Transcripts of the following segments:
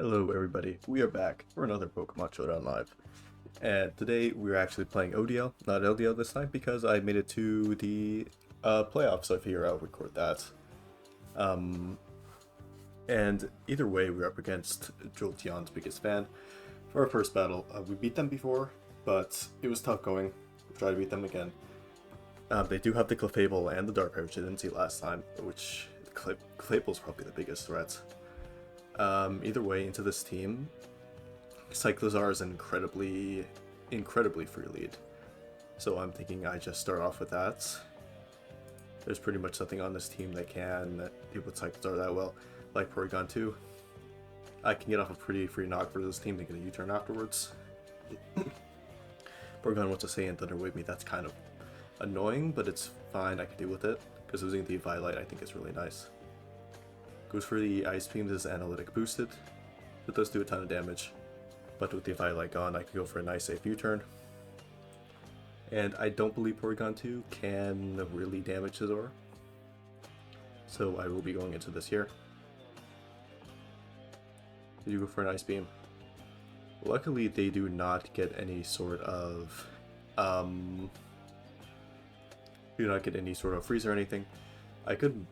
Hello everybody, we are back for another Pokemon Showdown Live. And today we're actually playing ODL, not LDL this time because I made it to the playoffs, so I figure I'll record that. And either way, we're up against Jolteon's biggest fan. For our first battle, we beat them before, but it was tough going. We'll try to beat them again. They do have the Clefable and the Darkrai, which I didn't see last time, which Clefable's probably the biggest threat. Either way, into this team, Scizor is an incredibly free lead. So I'm thinking I just start off with that. There's pretty much nothing on this team that can deal with Scizor that well, like Porygon 2. I can get off a pretty free knock for this team to get a U-turn afterwards. Porygon wants to say and Thunder Wave me, that's kind of annoying, but it's fine, I can deal with it, because using the Violet I think is really nice. Goes for the Ice Beam, this is analytic boosted. It does do a ton of damage. But with the Violet gone, I can go for a nice safe U-turn. And I don't believe Porygon 2 can really damage Scizor. So I will be going into this here. Did you go for an Ice Beam? Luckily they do not get any sort of freeze or anything. I could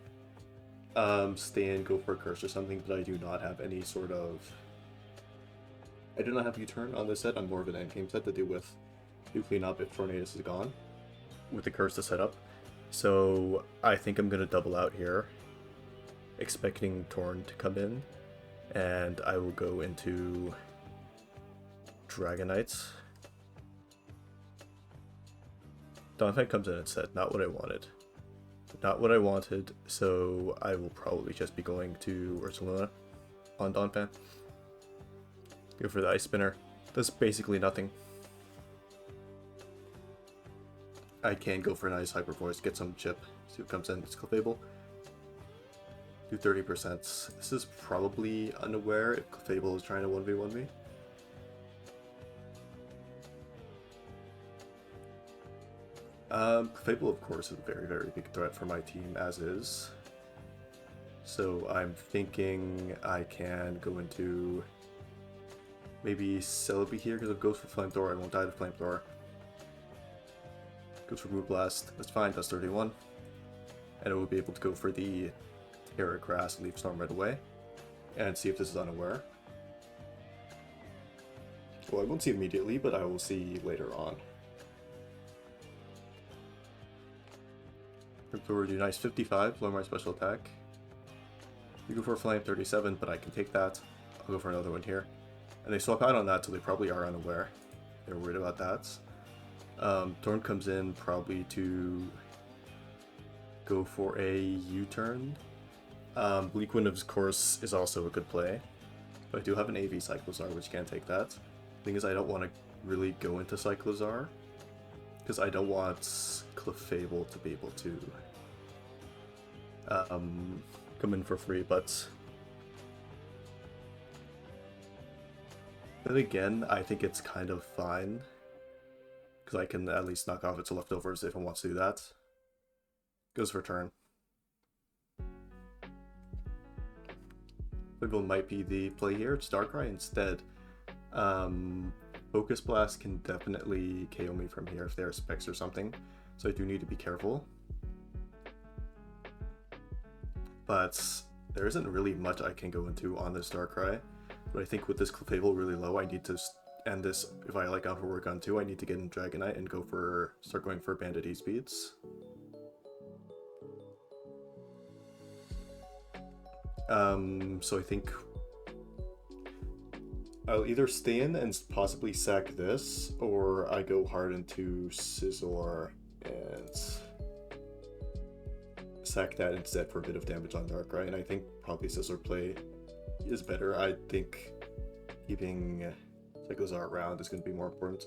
stay and go for a curse or something, but I do not have any sort of... I do not have U-turn on this set. I'm more of an endgame set to deal with to clean up if Tornadus is gone with the curse to set up. So I think I'm going to double out here, expecting Torn to come in, and I will go into Dragonites. Donphan comes in instead, not what I wanted. Not what I wanted, so I will probably just be going to Ursaluna on Donphan. Go for the Ice Spinner. Does basically nothing. I can go for a nice Hyper Voice, get some chip, see what comes in. It's Clefable. Do 30%. This is probably unaware if Clefable is trying to 1v1 me. Clefable, of course, is a very big threat for my team, as is. So I'm thinking I can go into maybe Celebi here, because if it goes for Flamethrower, I won't die to Flamethrower. Goes for Moon Blast, that's fine, that's 31. And it will be able to go for the Terra Grass and Leaf Storm right away. And see if this is unaware. Well, I won't see immediately, but I will see later on. Flamethrower do nice 55, lower my special attack. You go for a Flame 37, but I can take that. I'll go for another one here. And they swap out on that, so they probably are unaware. They're worried about that. Thorn comes in probably to go for a U-turn. Bleak Wind, of course, is also a good play. But I do have an AV Cyclozar, which can take that. Thing is, I don't want to really go into Cyclozar, because I don't want Clefable to be able to come in for free, but then again, I think it's kind of fine, because I can at least knock off its leftovers if it wants to do that. Goes for turn. Clefable might be the play here, it's Darkrai instead. Focus Blast can definitely KO me from here if there are specs or something, so I do need to be careful. But there isn't really much I can go into on this Darkrai, but I think with this Clefable really low, I need to end this. If I like out for work on 2, I need to get in Dragonite and start going for Bandit E-Speeds. So I think I'll either stay in and possibly sack this, or I go hard into Scizor and sack that instead for a bit of damage on Darkrai, and I think probably Scizor play is better. I think keeping Cyclozar around is going to be more important.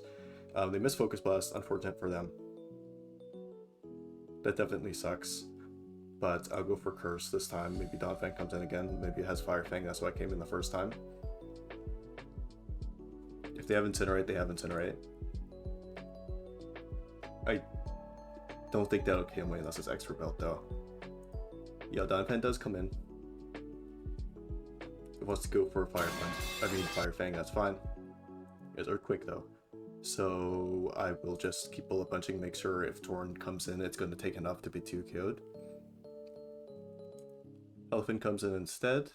They miss Focus Blast, unfortunate for them. That definitely sucks. But I'll go for Curse this time. Maybe Donphan comes in again. Maybe it has Fire Fang, that's why I came in the first time. If they have Incinerate, they have Incinerate. I don't think that'll kill me unless it's Expert Belt though. Yeah, Donphan does come in. If wants to go for Fire Punch. I mean Fire Fang, that's fine. It's Earthquake though. So I will just keep bullet punching, make sure if Torn comes in, it's going to take enough to be 2 KO'd. Elephant comes in instead.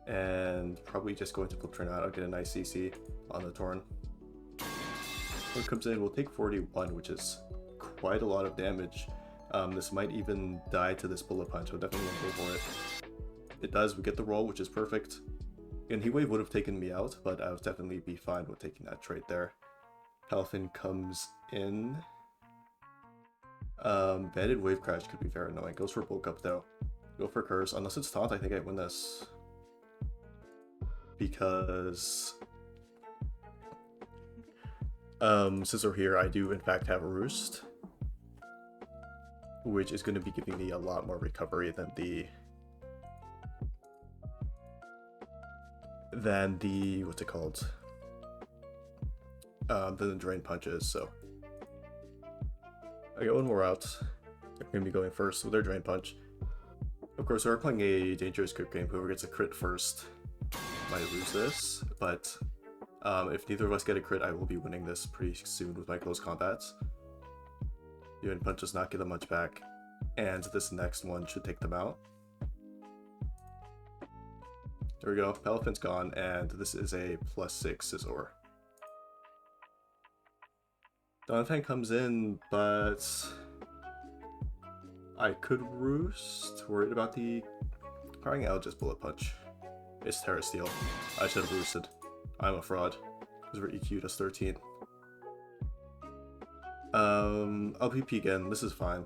And probably just going to flip turn out. I'll get a nice CC on the Torn. Torn comes in, we'll take 41, which is quite a lot of damage. This might even die to this bullet punch, so definitely going to go for it. It does, we get the roll, which is perfect. And Heat Wave would have taken me out, but I would definitely be fine with taking that trait there. Palafin comes in. Banded Wave Crash could be very annoying. Goes for Bulk Up though. Go for Curse. Unless it's Taunt, I think I win this. Because Scizor here, I do in fact have a Roost, which is going to be giving me a lot more recovery than the what's it called? Than the Drain Punches. So I got one more out. They're going to be going first with their Drain Punch. Of course, we're playing a dangerous crit game. Whoever gets a crit first might lose this, but if neither of us get a crit, I will be winning this pretty soon with my close combats. Drain Punch does not get them much back, and this next one should take them out. There we go, Palafin's gone, and this is a +6 Scizor. Donphan comes in, but I could Roost. Worried about the Crying Out, just Bullet Punch. It's Terra Steel. I should have Roosted. I'm a fraud. Because we're EQ'd as 13. I'll PP again. This is fine.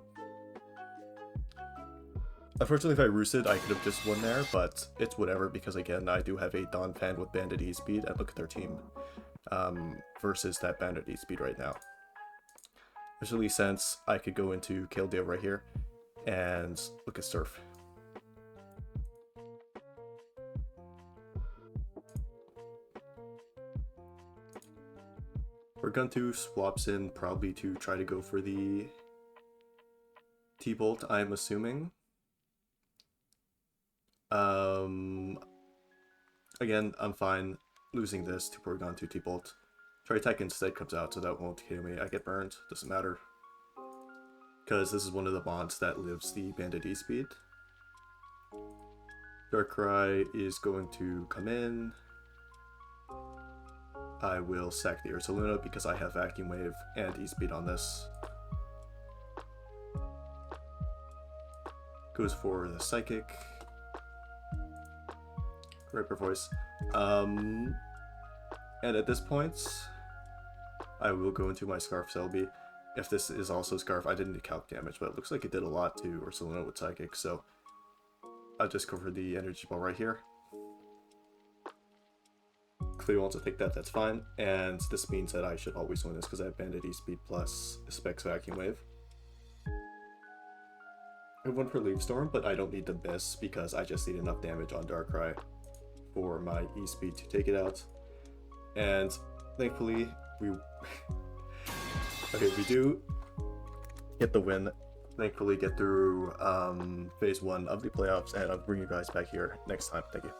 Unfortunately, if I roosted, I could have just won there, but it's whatever because, again, I do have a Donphan with Bandit E-Speed, and look at their team versus that Bandit E-Speed right now. Especially since I could go into Kaldeo right here and look at Surf. We're going to swaps in probably to try to go for the T-Bolt, I'm assuming. Again, I'm fine losing this to Porygon 2 T-Bolt. Tri-Attack instead comes out, so that won't kill me. I get burned, doesn't matter. Because this is one of the mods that lives the Bandit E-Speed. Darkrai is going to come in. I will sack the Ursaluna because I have Vacuum Wave and E-Speed on this. Goes for the Psychic. Ripper Voice. And at this point, I will go into my Scarf Celebi. If this is also Scarf, I didn't calc damage, but it looks like it did a lot to Ursaluna with Psychic, so I'll just go for the Energy Ball right here. Clearly wants to take that, that's fine. And this means that I should always win this because I have Bandit E-Speed plus Specs Vacuum Wave. I went for Leaf Storm, but I don't need to miss because I just need enough damage on Darkrai for my E-Speed to take it out. And thankfully, we do get the win. Thankfully get through phase 1 of the playoffs, and I'll bring you guys back here next time. Thank you.